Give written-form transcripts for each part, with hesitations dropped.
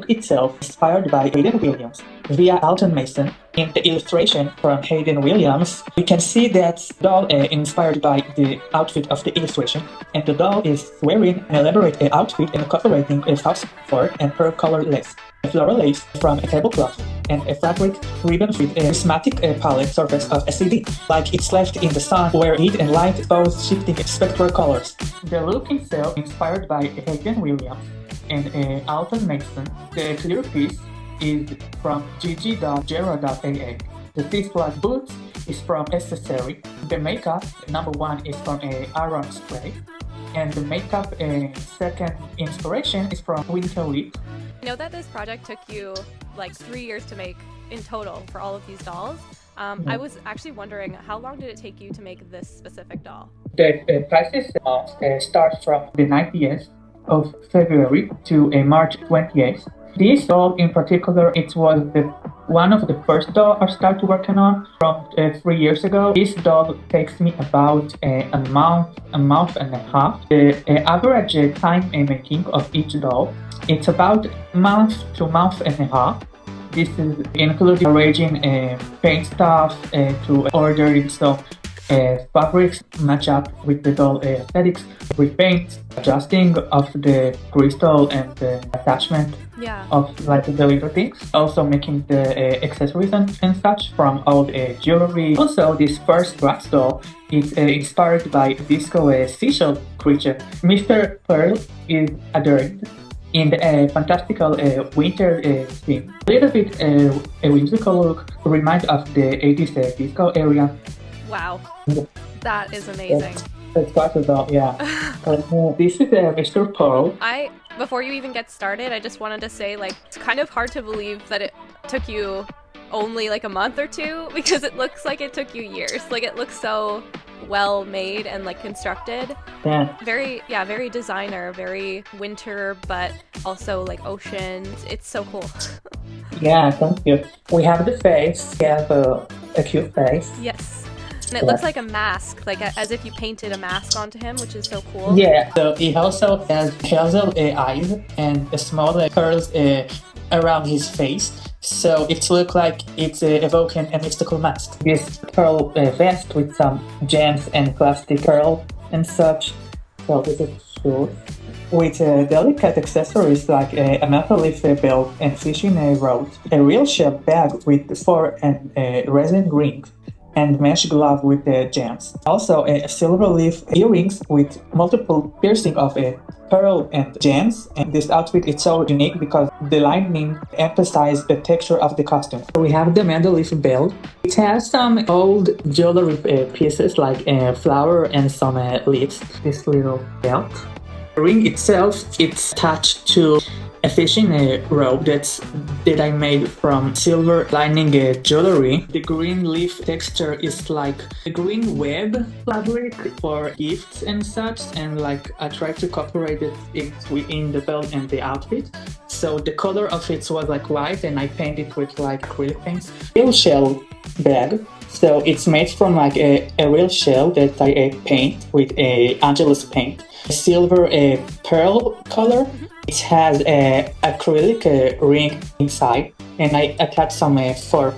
itself is inspired by Hayden Williams via Alton Mason. In the illustration from Hayden Williams, we can see that the doll inspired by the outfit of the illustration, and the doll is wearing an elaborate outfit incorporating a false fur and pearl-colored lace, a floral lace from a tablecloth, and a fabric ribbon with a prismatic palette surface of a CD, like it's left in the sun where heat and light both shifting spectral colors. The look itself inspired by Hayden Williams and Alton Mason. The clear piece is from gg.gera.aa. The C-flat boots is from Accessory. The makeup number 1 is from Aaron Spray. And the makeup second inspiration is from Winter Lip. I know that this project took you like 3 years to make in total for all of these dolls. I was actually wondering, how long did it take you to make this specific doll? The process starts from the 90th of February to March 28th. This doll in particular, it was one of the first doll I started working on from 3 years ago. This doll takes me about a month and a half. The average time making of each doll, it's about a month to a month and a half. This is including arranging paint stuff to ordering some fabrics match up with the doll aesthetics, repaint, adjusting of the crystal and the attachment of like the little things, also making the accessories and such from all the jewelry. Also, this first Bratz doll is inspired by disco seashell creature. Mr. Pearl is adorned in the fantastical winter theme. A little bit a whimsical look, remind of the 80s disco area. Wow, that is amazing. That's quite a doll, yeah. This is Mr. Pearl. Before you even get started, I just wanted to say, like, it's kind of hard to believe that it took you only like a month or two, because it looks like it took you years. Like, it looks so well made and like constructed. Yeah. Very designer, very winter, but also like ocean. It's so cool. Yeah, thank you. We have the face. We have a cute face. Yes. And it looks like a mask, like as if you painted a mask onto him, which is so cool. Yeah, so he also has hazel eyes and a small curls around his face. So it looks like it's evoking a mystical mask. This pearl vest with some gems and plastic pearl and such. So this is cool. With delicate accessories like a maple leaf belt and fishing rod, a real shell bag with 4 and resin rings, and mesh glove with gems. Also, a silver leaf earrings with multiple piercing of pearl and gems. And this outfit is so unique because the lining emphasizes the texture of the costume. We have the maple leaf belt. It has some old jewelry pieces like a flower and some leaves. This little belt. The ring itself, it's attached to a fishing rope that I made from silver lining jewelry. The green leaf texture is like a green web fabric for gifts and such, and like I tried to incorporate it in the belt and the outfit. So the color of it was like white, and I painted it with like acrylic paints. Real shell bag. So it's made from like a real shell that I paint with a Angelus paint. A silver pearl color. It has an acrylic ring inside, and I attached some fur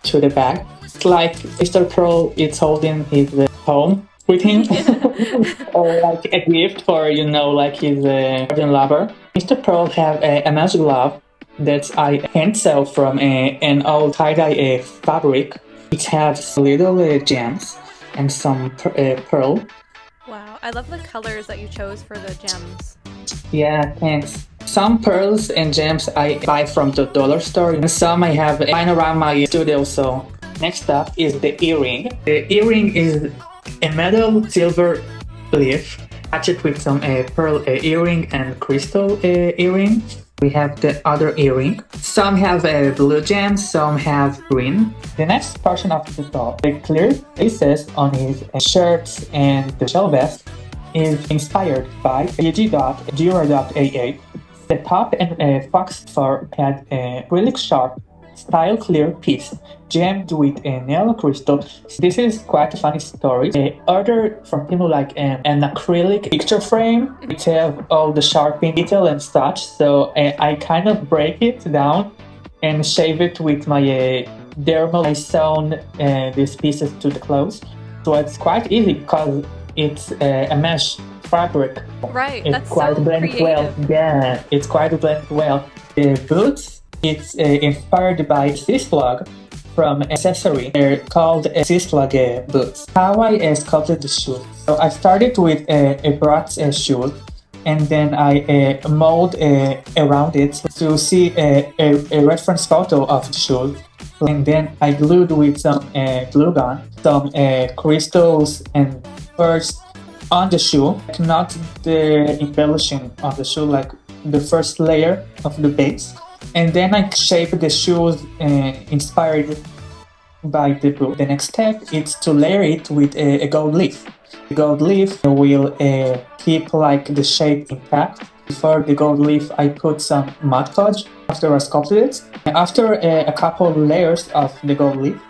to the bag. It's like Mr. Pearl is holding his home with him, or like a gift for, like his garden lover. Mr. Pearl have a mesh glove that I hand sew from an old tie-dye fabric. It has little gems and some pearl. Wow, I love the colors that you chose for the gems. Yeah, thanks. Some pearls and gems I buy from the dollar store, and some I have lying around my studio. So next up is the earring. The earring is a metal silver leaf attached with some pearl earring and crystal earring. We have the other earring. Some have blue gems, some have green. The next portion of the doll, the clear laces on his shirts and the shell vest, is inspired by gg.gera.aa. The top and fox fur had acrylic sharp style clear piece gemmed with a nail crystal. This is quite a funny story. I ordered from people like an acrylic picture frame. It have all the sharpening detail and such, so I kind of break it down and shave it with my dermal. I sewn these pieces to the clothes, so it's quite easy because it's a mesh fabric. Right, it's that's quite so blended creative. well. Yeah, it's quite blended well. The boots, it's inspired by Syslog from accessory. They're called Syslog boots. How I sculpted the shoe. So I started with a Bratz shoe, and then I mold around it to see a reference photo of the shoe. And then I glued with some glue gun, some crystals and pearls on the shoe, not the embellishing of the shoe, like the first layer of the base. And then I shaped the shoes inspired by the book. The next step is to layer it with a gold leaf. The gold leaf will keep like the shape intact. Before the gold leaf, I put some Mod Podge after I sculpted it. After a couple layers of the gold leaf,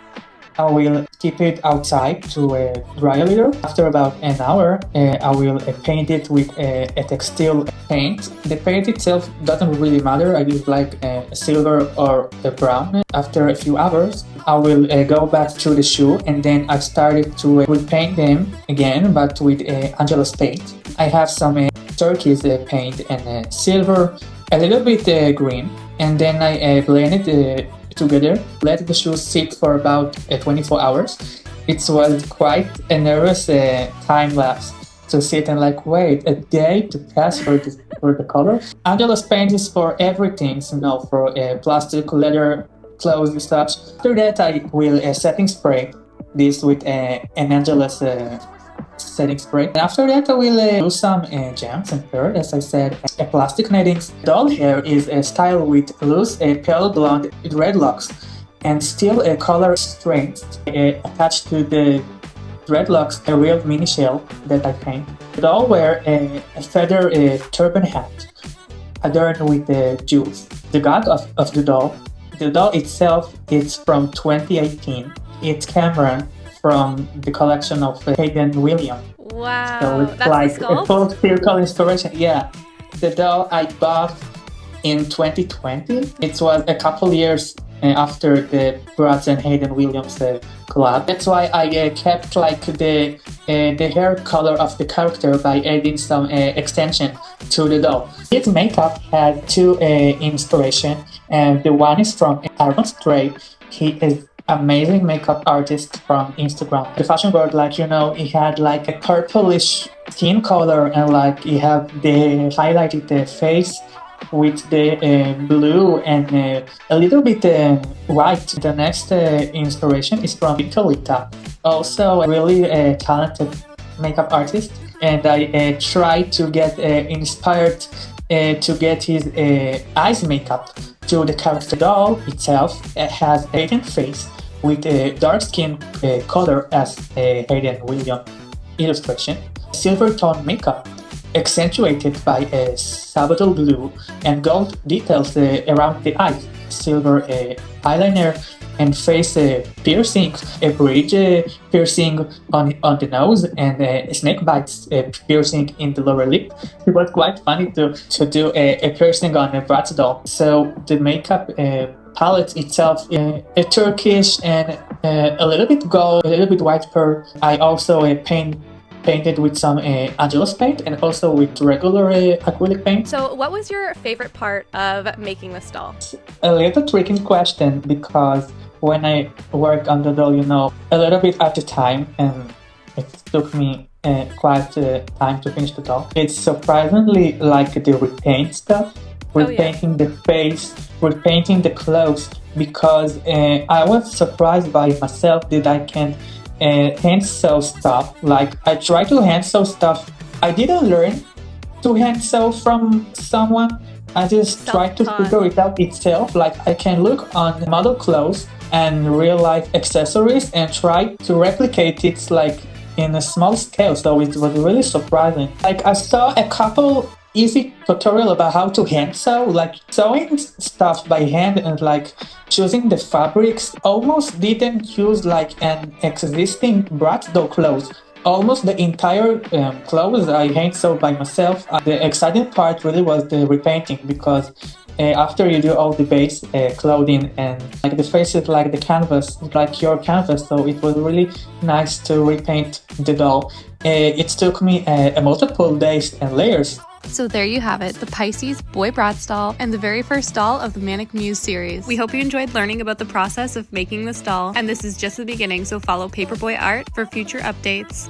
I will keep it outside to dry a little. After about an hour, I will paint it with a textile paint. The paint itself doesn't really matter. I use like a silver or a brown. After a few hours, I will go back to the shoe, and then I started to repaint them again, but with Angelus paint. I have some turquoise paint and silver, a little bit green, and then I blend it together. Let the shoes sit for about 24 hours. It was quite a nervous time lapse to sit and like wait a day to pass for the color. Angelus paint is for everything, for plastic, leather, clothes and such. After that, I will setting spray this with an Angelus setting spray. And after that, I will do some gems and pearls, as I said, plastic nettings. Doll hair is styled with loose pale blonde dreadlocks and still color strands attached to the dreadlocks, a real mini shell that I paint. The doll wear a feather turban hat adorned with jewels. The god of the doll itself is from 2018. It's Cameron from the collection of Hayden Williams. Wow, So it's that's like the a sculpt? full circle inspiration. Yeah, the doll I bought in 2020. It was a couple years after the Bratz and Hayden Williams collab. That's why I kept like the hair color of the character by adding some extension to the doll. His makeup had two inspiration, and the one is from Aaron Stray. He is amazing makeup artist from Instagram. The fashion world, he had like a purplish skin color, and like he have the highlighted the face with the blue and a little bit white. The next inspiration is from Vitalita, also a really talented makeup artist, and I tried to get inspired to get his eyes makeup to the character. Doll itself has a Hayden face with a dark skin color as a Hayden Williams illustration. Silver tone makeup accentuated by a subtle blue and gold details around the eyes. Silver eyeliner and face piercing, a bridge piercing on the nose, and snake bites piercing in the lower lip. It was quite funny to do a piercing on a Bratz doll. So the makeup palette itself a turkish and a little bit gold, a little bit white pearl. I also painted with some Angelus paint and also with regular acrylic paint. So what was your favorite part of making this doll? A little tricky question, because when I work on the doll, a little bit at a time, and it took me quite time to finish the doll. It's surprisingly like the repaint stuff, repainting the face, repainting the clothes, because I was surprised by myself that I can hand sew stuff. Like I try to hand sew stuff. I didn't learn to hand sew from someone. I just try to figure it out itself. Like I can look on model clothes and real life accessories and try to replicate it like in a small scale. So it was really surprising. Like I saw a couple easy tutorial about how to hand sew. Like sewing stuff by hand and like choosing the fabrics almost didn't use like an existing Bratz doll clothes. Almost the entire clothes I hand sewed by myself. The exciting part really was the repainting, because after you do all the base clothing and like the face is like the canvas, like your canvas, so it was really nice to repaint the doll. It took me multiple days and layers. So there you have it, the Pisces Boy Bratz doll and the very first doll of the Manic Muse series. We hope you enjoyed learning about the process of making this doll, and this is just the beginning, so follow paperboi.art for future updates.